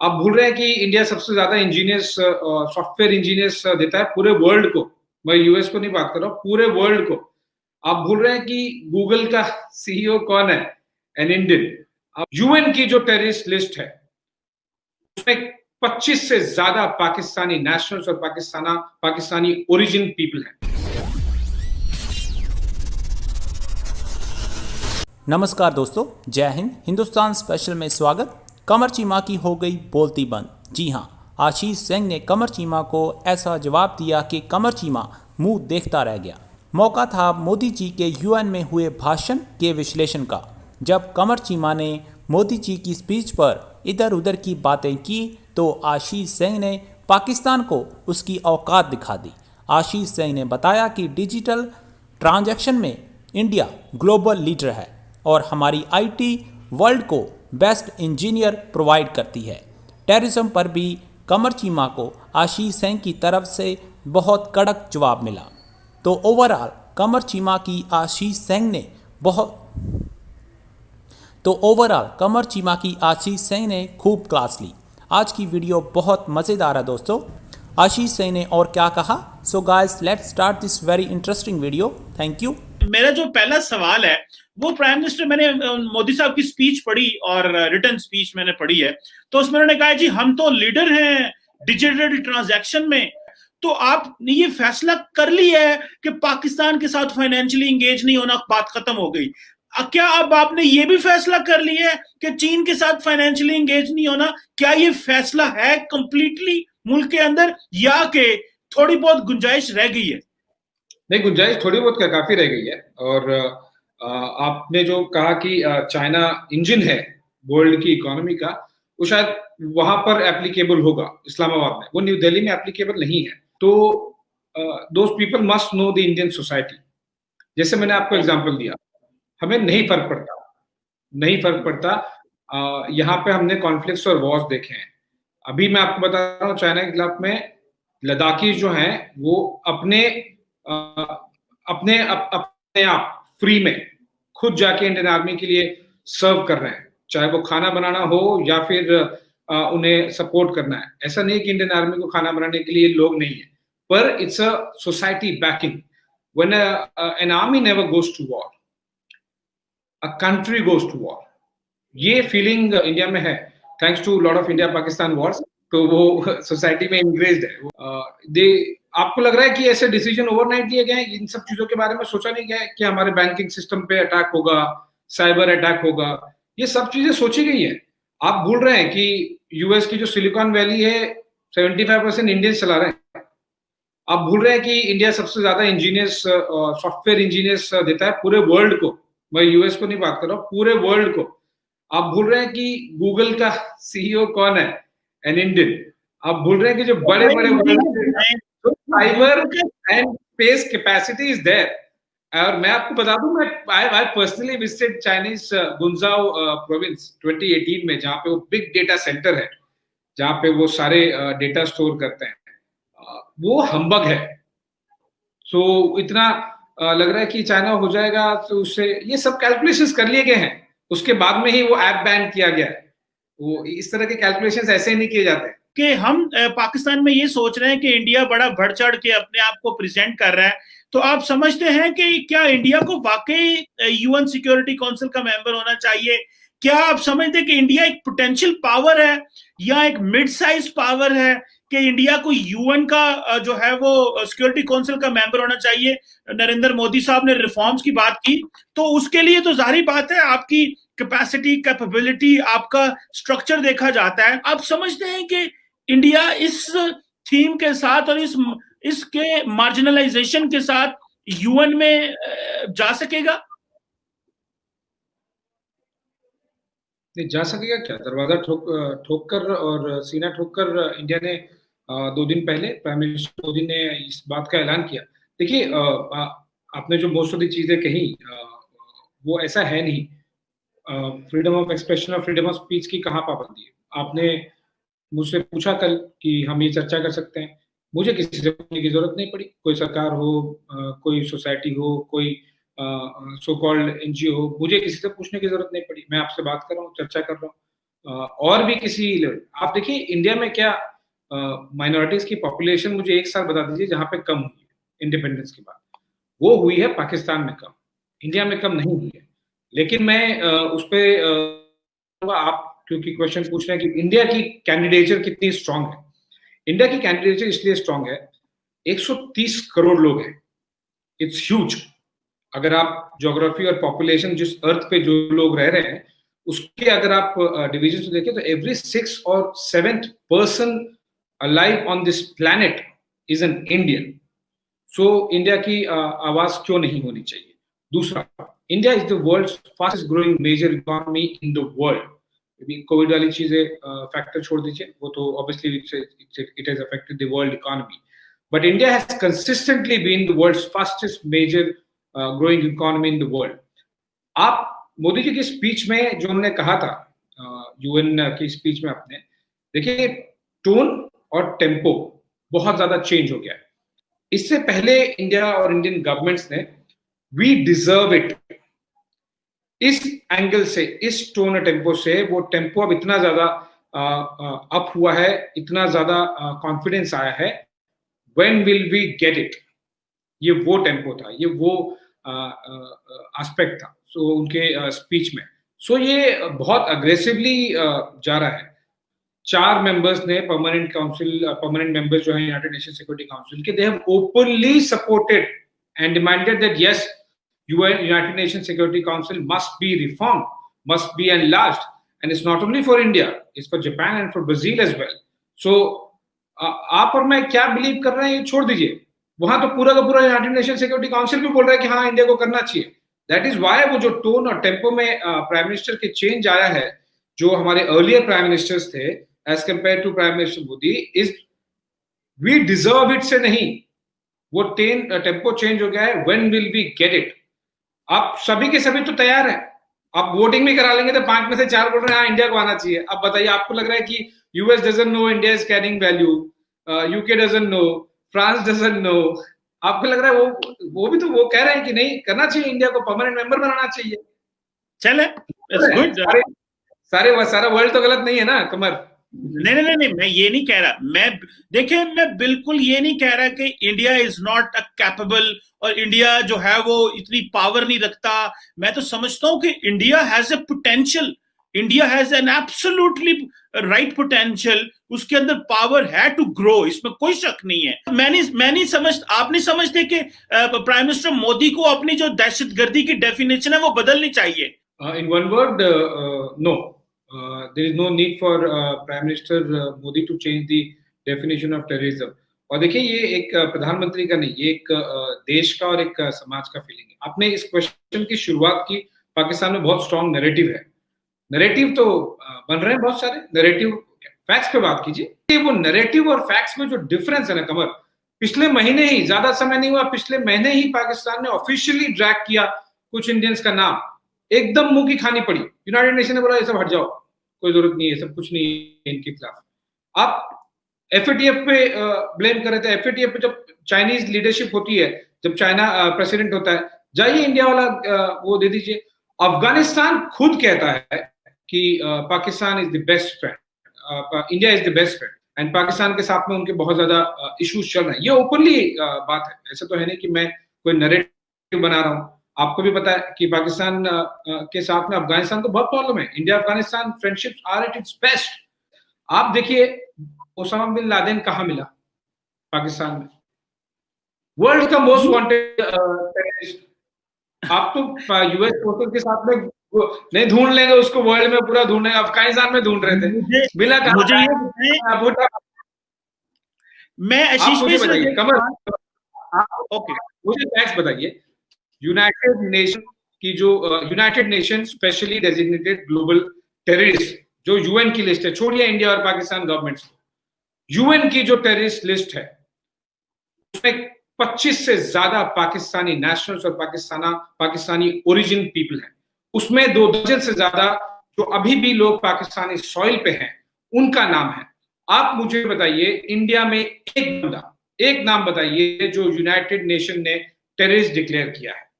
आप भूल रहे हैं कि इंडिया सबसे ज्यादा इंजीनियर्स, सॉफ्टवेयर इंजीनियर्स देता है पूरे वर्ल्ड को। मैं यूएस को नहीं बात कर रहा हूँ, पूरे वर्ल्ड को। आप भूल रहे हैं कि गूगल का सीईओ कौन है? An Indian. यूएन की जो टेररिस्ट लिस्ट है उसमें 25 से ज्यादा पाकिस्तानी नेशनल्स और पाकिस्तानी ओरिजिन पीपल हैं। नमस्कार दोस्तों, जय हिंद। हिंदुस्तान स्पेशल में स्वागत। कमर चीमा की हो गई बोलती बंद। जी हाँ, आशीष सिंह ने कमर चीमा को ऐसा जवाब दिया कि कमर चीमा मुंह देखता रह गया। मौका था मोदी जी के यूएन में हुए भाषण के विश्लेषण का। जब कमर चीमा ने मोदी जी की स्पीच पर इधर उधर की बातें की तो आशीष सिंह ने पाकिस्तान को उसकी औकात दिखा दी। आशीष सिंह ने बताया कि डिजिटल ट्रांजैक्शन में इंडिया ग्लोबल लीडर है और हमारी आईटी वर्ल्ड को बेस्ट इंजीनियर प्रोवाइड करती है। टेररिज्म पर भी कमर चीमा को आशीष सिंह की तरफ से बहुत कड़क जवाब मिला। तो ओवरऑल कमर चीमा की आशीष सिंह ने खूब क्लास ली। आज की वीडियो बहुत मज़ेदार है दोस्तों। आशीष सिंह ने और क्या कहा, so guys let's start this very interesting video. Thank you. मेरा जो पहला सवाल है वो प्राइम मिनिस्टर, मैंने मोदी साहब की स्पीच पढ़ी और रिटन स्पीच मैंने पढ़ी है, तो उसमें उन्होंने कहा जी हम तो लीडर हैं डिजिटल ट्रांजैक्शन में। तो आपने ये फैसला कर लिया है कि पाकिस्तान के साथ फाइनेंशियली इंगेज नहीं होना, बात खत्म हो गई। क्या अब आपने ये भी फैसला कर लिया है कि चीन के साथ फाइनेंशियली इंगेज नहीं होना? क्या ये फैसला है कंप्लीटली मुल्क के अंदर, या कि थोड़ी बहुत गुंजाइश रह गई है? नहीं, गुंजाइश थोड़ी बहुत काफी रह गई है। और आपने जो कहा कि चाइना इंजन है वर्ल्ड की इकोनॉमी का, वो शायद वहां पर एप्लीकेबल होगा इस्लामाबाद में, वो न्यू दिल्ली में एप्लीकेबल नहीं है। तो those people must know the Indian society. जैसे मैंने आपको एग्जांपल दिया, हमें नहीं फर्क पड़ता। यहाँ पे हमने कॉन्फ्लिक्ट्स और वॉर्स देखे हैं। अभी मैं आपको बता रहा हूँ, चाइना के खिलाफ में लद्दाखी जो हैं वो अपने आप फ्री में खुद जाके इंडियन आर्मी के लिए सर्व कर रहे हैं, चाहे वो खाना बनाना हो या फिर उन्हें सपोर्ट करना है। ऐसा नहीं कि इंडियन आर्मी को खाना बनाने के लिए लोग नहीं है, पर it's a society backing. When an army never goes to war, a country goes to war. ये फीलिंग इंडिया में है, thanks to lot of India Pakistan wars. तो वो सोसाइटी में इंग्रेज्ड है। आपको लग रहा है कि ऐसे डिसीजन ओवरनाइट लिए गए हैं? इन सब चीजों के बारे में सोचा नहीं गया है कि हमारे बैंकिंग सिस्टम पे अटैक होगा, साइबर अटैक होगा? ये सब चीजें सोची गई है। आप भूल रहे हैं कि यूएस की जो सिलिकॉन वैली है 75% इंडियंस चला रहे हैं। आप भूल रहे हैं कि इंडिया सबसे ज्यादा इंजीनियर्स, सॉफ्टवेयर इंजीनियर्स देता है पूरे वर्ल्ड को। मैं यूएस को नहीं बात कर रहा हूँ, पूरे वर्ल्ड को। आप भूल रहे हैं कि गूगल का सीईओ कौन है? An Indian. आप भूल रहे हैं कि जो बड़े cyber and space capacity is there. और मैं आपको बता दूं, मैं I personally visited Chinese Guangzhou province 2018 में, जहां पे वो बिग डेटा सेंटर है, जहां पे वो सारे डेटा स्टोर करते हैं। वो हम्बग है। सो इतना लग रहा है कि चाइना हो जाएगा, तो उससे ये सब कैलकुलेशंस कर लिए गए हैं। उसके बाद में ही वो ऐप बैन किया गया है। वो इस तरह के कैलकुलेशंस ऐसे नहीं किए जाते कि हम पाकिस्तान में ये सोच रहे हैं कि इंडिया बड़ा बढ़ चढ़ के अपने आप को प्रेजेंट कर रहा है। तो आप समझते हैं कि क्या इंडिया को वाकई यूएन सिक्योरिटी काउंसिल का मेंबर होना चाहिए? क्या आप समझते हैं कि इंडिया एक पोटेंशियल पावर है या एक मिड साइज पावर है कि इंडिया को यूएन का जो है वो सिक्योरिटी काउंसिल का मेंबर होना चाहिए? नरेंद्र मोदी साहब ने रिफॉर्म्स की बात की, तो उसके लिए तो जाहिर बात है आपकी कैपेसिटी, कैपेबिलिटी, आपका स्ट्रक्चर देखा जाता है। आप समझते हैं कि इंडिया इस थीम के साथ और इसके मार्जिनलाइजेशन के साथ यूएन में जा सकेगा? नहीं जा सकेगा क्या? दरवाजा ठोक कर और सीना ठोक कर इंडिया ने 2 दिन पहले प्राइम मिनिस्टर मोदी ने इस बात का ऐलान किया। देखिए, आपने जो मोस्ट ऑफ दी चीजें कही, वो ऐसा है नहीं। फ्रीडम ऑफ एक्सप्रेशन और फ्रीडम ऑफ स्पीच की कहाँ पाबंदी है? आपने मुझसे पूछा कल कि हम ये चर्चा कर सकते हैं। मुझे किसी से पूछने की जरूरत नहीं पड़ी। कोई सरकार हो, कोई सोसाइटी हो, कोई सो कॉल्ड एनजीओ हो, मुझे किसी से पूछने की जरूरत नहीं पड़ी। मैं आपसे बात कर रहा हूँ, चर्चा कर रहा हूँ। और भी किसी, आप देखिए इंडिया में क्या माइनॉरिटीज की पॉपुलेशन, मुझे एक साल बता दीजिए जहां पे कम हुई है इंडिपेंडेंस के बाद। वो हुई है पाकिस्तान में कम, इंडिया में कम नहीं हुई है। लेकिन मैं उस पर आप क्योंकि क्वेश्चन पूछ रहे हैं कि इंडिया की कैंडिडेचर कितनी स्ट्रांग है, इंडिया की कैंडिडेचर इसलिए स्ट्रांग है, 130 करोड़ लोग हैं, इट्स ह्यूज। अगर आप ज्योग्राफी और पॉपुलेशन जिस अर्थ पे जो लोग रह रहे हैं उसके अगर आप डिवीजन देखें तो एवरी 6th और 7th person alive on this planet is an Indian. So India की आवाज क्यों नहीं होनी चाहिए। दूसरा, India is the world's fastest growing major economy in the world. Covid वाली चीजें फैक्टर छोड़ दीजिए, वो तो obviously it has affected the world economy, but India has consistently been the world's fastest major growing economy in the world. आप मोदी जी की speech में जो उन्होंने कहा था, यूएन की स्पीच में, आपने देखिए टोन और टेम्पो बहुत ज्यादा चेंज हो गया है। इससे पहले इंडिया और इंडियन गवर्नमेंट्स ने वी डिजर्व इट, इस एंगल से, इस टोन और टेम्पो से, वो टेम्पो अब इतना ज्यादा अप हुआ है, इतना ज्यादा कॉन्फिडेंस आया है, when will we get it, ये वो टेम्पो था, ये वो एस्पेक्ट था उनके स्पीच में। सो ये बहुत अग्रेसिवली जा रहा है। 4 मेंबर्स ने परमानेंट मेंबर्स जो है यूनाइटेड नेशन सिक्योरिटी काउंसिल के, they have openly supported and demanded that yes, United Nations Security Council must be reformed, must be enlarged, and it's not only for India, it's for Japan and for Brazil as well. So आप और मैं क्या believe कर रहे हैं ये छोड़ दीजिए, वहां तो पूरा का पूरा यूनाइटेड नेशन सिक्योरिटी काउंसिल भी बोल रहा है कि हाँ इंडिया को करना चाहिए। दैट इज वाई वो जो टोन और टेम्पो में प्राइम मिनिस्टर के चेंज आया है, जो हमारे अर्लियर प्राइम मिनिस्टर्स थे as compare to prime minister Modi, is we deserve it से नहीं, वो टेम्पो चेंज हो गया है, when will we get it. आप सभी के सभी तो तैयार है, आप वोटिंग भी करा लेंगे तो 5 में से 4 बोल रहे हैं हाँ इंडिया को आना चाहिए। अब बताइए, आपको लग रहा है कि US doesn't know India is carrying value, UK doesn't know, France doesn't know, आपको लग रहा है वो भी तो वो कह रहे हैं कि नहीं करना चाहिए, इंडिया को परमानेंट मेंबर बनाना चाहिए। चले, सारा वर्ल्ड तो गलत नहीं है ना कमर। नहीं, मैं ये नहीं कह रहा, मैं बिल्कुल ये नहीं कह रहा कि India is not a capable और इंडिया जो है वो इतनी पावर नहीं रखता। मैं तो समझता हूं कि India has a potential, India has an absolutely right potential, उसके अंदर पावर है टू ग्रो, इसमें कोई शक नहीं है। मैं नहीं समझ, आप नहीं समझते कि प्राइम मिनिस्टर मोदी को अपनी जो दहशतगर्दी की डेफिनेशन है वो बदलनी चाहिए? In one word, no, there is no need for Prime Minister Modi to change the definition of terrorism. और देखिए ये एक प्रधानमंत्री का नहीं, ये एक देश का और एक समाज का फीलिंग है। आपने इस क्वेश्चन की शुरुआत की, पाकिस्तान में बहुत स्ट्रॉन्ग नैरेटिव है, नैरेटिव तो बन रहे हैं बहुत सारे नैरेटिव, फैक्ट्स पे बात कीजिए। वो नैरेटिव और फैक्ट्स में जो डिफरेंस है ना कमर, पिछले महीने ही, ज्यादा समय नहीं हुआ, पिछले महीने ही पाकिस्तान ने ऑफिशियली ड्रैग किया कुछ इंडियंस का नाम, एकदम मुंह की खानी पड़ी, यूनाइटेड नेशन ने बोला ये सब हट जाओ, कोई जरूरत नहीं है, सब कुछ नहीं है इनके खिलाफ। आप एफएटीएफ पे ब्लेम कर रहे थे, एफएटीएफ पे जब चाइनीज लीडरशिप होती है, जब चाइना प्रेसिडेंट होता है, जाइए इंडिया वाला वो दे दीजिए। अफगानिस्तान खुद कहता है कि Pakistan is the best friend, India is the best friend, and Pakistan के साथ में उनके बहुत ज्यादा इश्यूज चल रहे हैं। ये ओपनली बात है, ऐसा तो है नहीं कि मैं कोई नैरेटिव बना रहा हूँ। आपको भी पता है कि पाकिस्तान के साथ में अफगानिस्तान को बहुत प्रॉब्लम है, India Afghanistan friendship are at its best. आप देखिए ओसामा बिन लादेन कहाँ मिला, पाकिस्तान में, वर्ल्ड का मोस्ट वांटेड टेररिस्ट। आप तो यूएस फोर्सेस के साथ में नहीं ढूंढ लेंगे उसको, वर्ल्ड में पूरा ढूंढेंगे, अफगानिस्तान में ढूंढ रहे थे बिना मैं मुझे फैक्ट्स बताइए। United nation specially designated global terrorist जो यूएन की लिस्ट है, छोड़िए इंडिया और पाकिस्तान गवर्नमेंट्स को, यूएन की जो टेररिस्ट लिस्ट है उसमें 25 से ज्यादा पाकिस्तानी नेशनल्स और पाकिस्तानी ओरिजिन पीपल हैं, उसमें 2 दर्जन से ज्यादा जो अभी भी लोग पाकिस्तानी सॉइल पे हैं उनका नाम है। आप मुझे बताइए इंडिया में एक नाम बताइए जो यूनाइटेड नेशन ने टेररिस्ट डिक्लेयर किया है।